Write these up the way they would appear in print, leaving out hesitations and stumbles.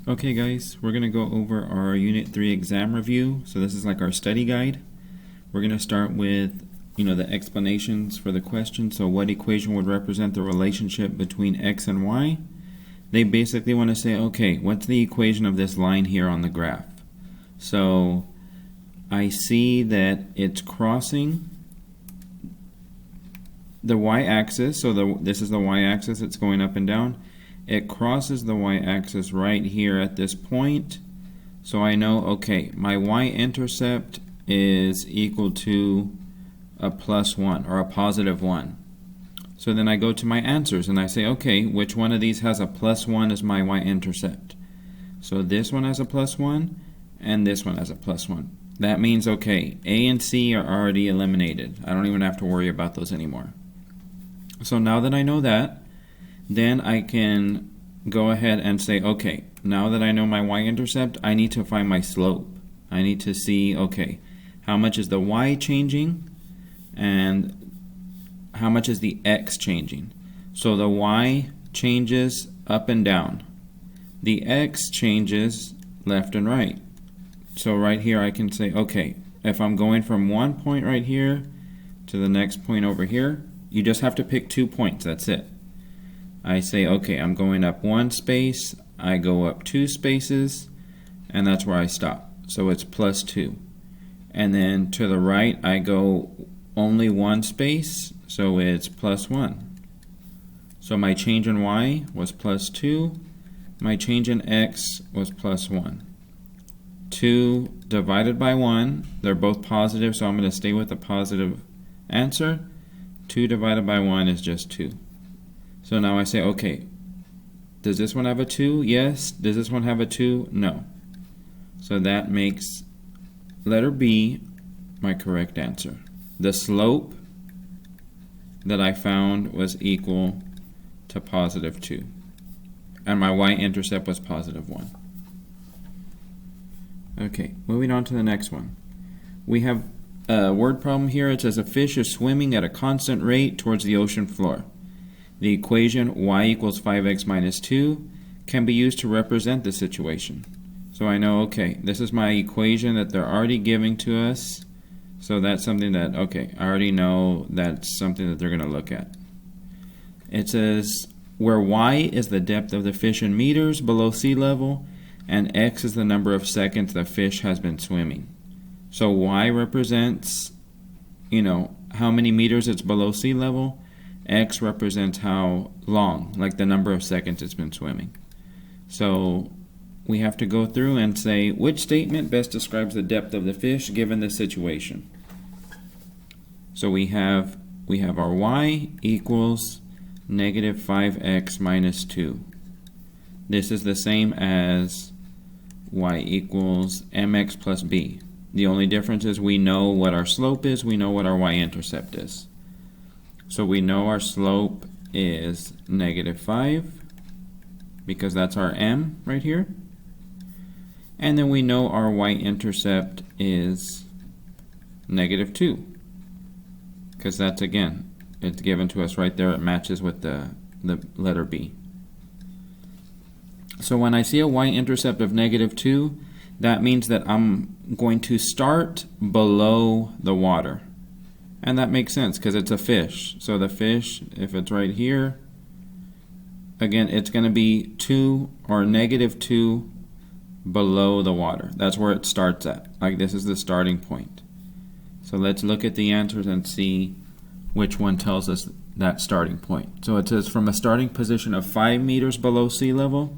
Okay guys, we're going to go over our Unit 3 exam review. So this is like our study guide. We're going to start with, the explanations for the question. So what equation would represent the relationship between x and y? They basically want to say, okay, what's the equation of this line here on the graph? So I see that it's crossing the y-axis. So this is the y-axis, it's going up and down. It crosses the y-axis right here at this point. So I know, okay, my y-intercept is equal to a +1 or a +1. So then I go to my answers and I say, okay, which one of these has a +1 as my y-intercept? So this one has a +1 and this one has a +1. That means, okay, A and C are already eliminated. I don't even have to worry about those anymore. So now that I know that, then I can go ahead and say, okay, now that I know my y-intercept, I need to find my slope. I need to see, okay, how much is the y changing and how much is the x changing. So the y changes up and down. The x changes left and right. So right here I can say, okay, if I'm going from one point right here to the next point over here, you just have to pick 2 points, that's it. I say, okay, I'm going up 1 space, I go up 2 spaces, and that's where I stop. So it's +2. And then to the right, I go only 1 space, so it's +1. So my change in y was +2, my change in x was +1. 2 divided by 1, they're both positive, so I'm going to stay with the positive answer. 2 divided by 1 is just 2. So now I say, okay, does this one have a 2? Yes. Does this one have a 2? No. So that makes letter B my correct answer. The slope that I found was equal to +2. And my y-intercept was +1. Okay, moving on to the next one. We have a word problem here. It says a fish is swimming at a constant rate towards the ocean floor. The equation y = 5x - 2 can be used to represent the situation. So I know, okay, this is my equation that they're already giving to us. So that's something that, okay, I already know that's something that they're going to look at. It says where y is the depth of the fish in meters below sea level and x is the number of seconds the fish has been swimming. So y represents, how many meters it's below sea level. X represents how long, like the number of seconds it's been swimming. So we have to go through and say which statement best describes the depth of the fish given the situation. So we have our y equals -5x - 2. This is the same as y equals mx plus b. The only difference is we know what our slope is, we know what our y-intercept is. So we know our slope is -5 because that's our m right here. And then we know our y-intercept is -2 because that's, again, it's given to us right there. It matches with the letter B. So when I see a y-intercept of -2, that means that I'm going to start below the water. And that makes sense because it's a fish. So the fish, if it's right here, again, it's going to be 2 or -2 below the water. That's where it starts at. Like, this is the starting point. So let's look at the answers and see which one tells us that starting point. So it says from a starting position of 5 meters below sea level.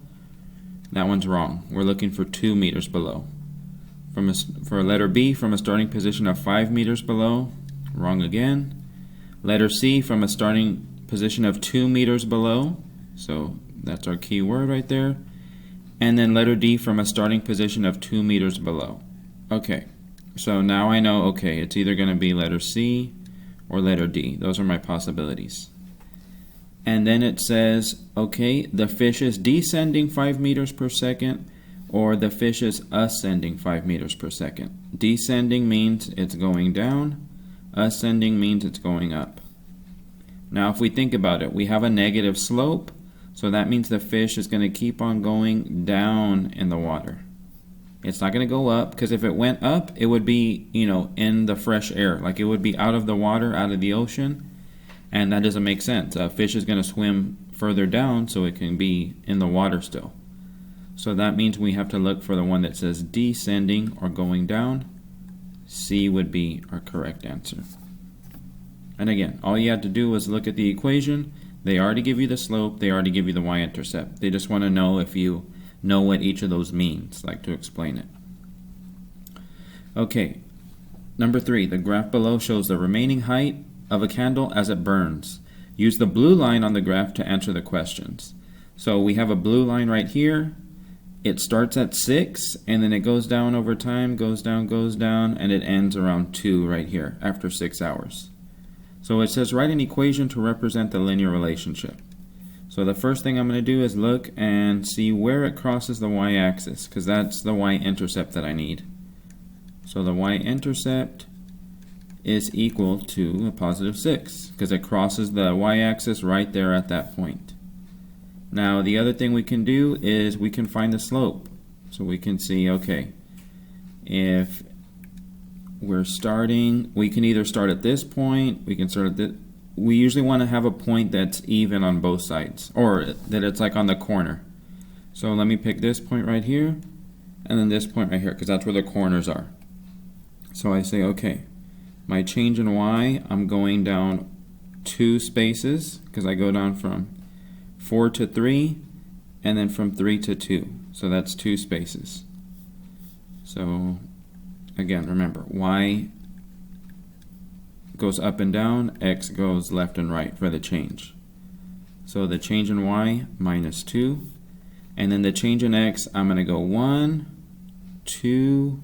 That one's wrong. We're looking for 2 meters below. For letter B, from a starting position of 5 meters below. Wrong again. Letter C, from a starting position of 2 meters below. So that's our key word right there. And then letter D, from a starting position of 2 meters below. Okay, so now I know, okay, it's either going to be letter C or letter D. Those are my possibilities. And then it says, okay, the fish is descending 5 meters per second, or the fish is ascending 5 meters per second. Descending means it's going down. Ascending means it's going up. Now if we think about it, we have a negative slope, So that means the fish is going to keep on going down in the water. It's not going to go up, because if it went up, it would be, in the fresh air. Like it would be out of the water, out of the ocean, and that doesn't make sense. A fish is going to swim further down so it can be in the water still. So that means we have to look for the one that says descending or going down. C would be our correct answer. And again, all you have to do is look at the equation. They already give you the slope, they already give you the y-intercept. They just want to know if you know what each of those means, like to explain it. Okay, number 3, the graph below shows the remaining height of a candle as it burns. Use the blue line on the graph to answer the questions. So we have a blue line right here. It starts at 6, and then it goes down over time, goes down, and it ends around 2 right here after 6 hours. So it says write an equation to represent the linear relationship. So the first thing I'm going to do is look and see where it crosses the y-axis, because that's the y-intercept that I need. So the y-intercept is equal to a positive 6, because it crosses the y-axis right there at that point. Now the other thing we can do is we can find the slope. So we can see, okay, if we're starting, we can either start at this point, we can start at this. We usually want to have a point that's even on both sides, or that it's like on the corner. So let me pick this point right here, and then this point right here, because that's where the corners are. So I say, okay, my change in y, I'm going down 2 spaces, because I go down from 4 to 3, and then from 3 to 2. So that's 2 spaces. So again, remember, y goes up and down, x goes left and right for the change. So the change in y, minus 2. And then the change in x, I'm going to go 1, 2,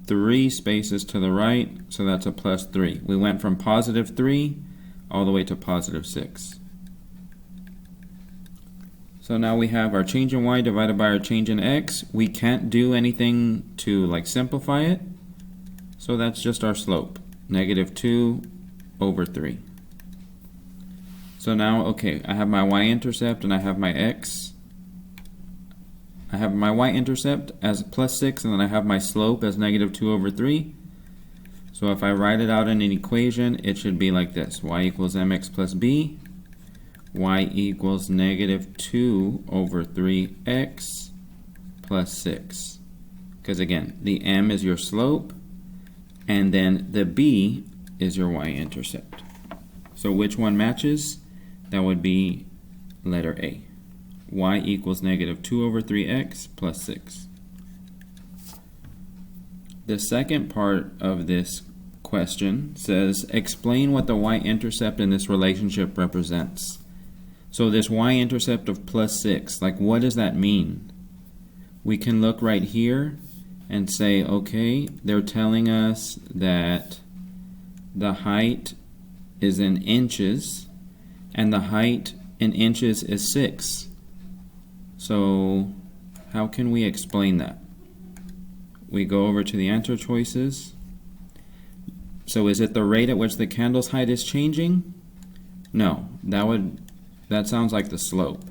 3 spaces to the right, so that's a plus 3. We went from positive 3 all the way to positive 6. So now we have our change in y divided by our change in x. We can't do anything to like simplify it, so that's just our slope, negative 2 over 3. So now, okay, I have my y-intercept and I have my x. I have my y-intercept as plus 6, and then I have my slope as negative 2 over 3. So if I write it out in an equation, it should be like this: y equals mx plus b, y equals negative 2 over 3x plus 6. Because again, the m is your slope, and then the b is your y-intercept. So which one matches? That would be letter A. Y equals negative 2 over 3x plus 6. The second part of this question says, explain what the y-intercept in this relationship represents. So this y-intercept of plus 6, like what does that mean? We can look right here and say, okay, they're telling us that the height is in inches, and the height in inches is 6. So how can we explain that? We go over to the answer choices. So is it the rate at which the candle's height is changing? No, that sounds like the slope.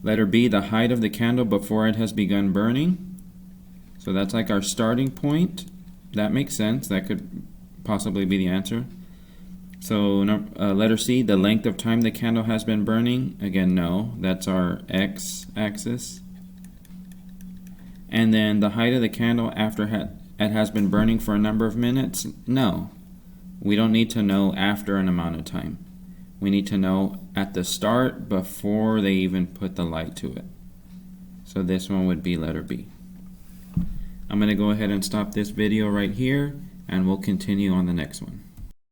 Letter B, the height of the candle before it has begun burning. So that's like our starting point. That makes sense. That could possibly be the answer. So letter C, the length of time the candle has been burning. Again, no, that's our x-axis. And then the height of the candle after it has been burning for a number of minutes. No, we don't need to know after an amount of time. We need to know at the start, before they even put the light to it. So this one would be letter B. I'm going to go ahead and stop this video right here, and we'll continue on the next one.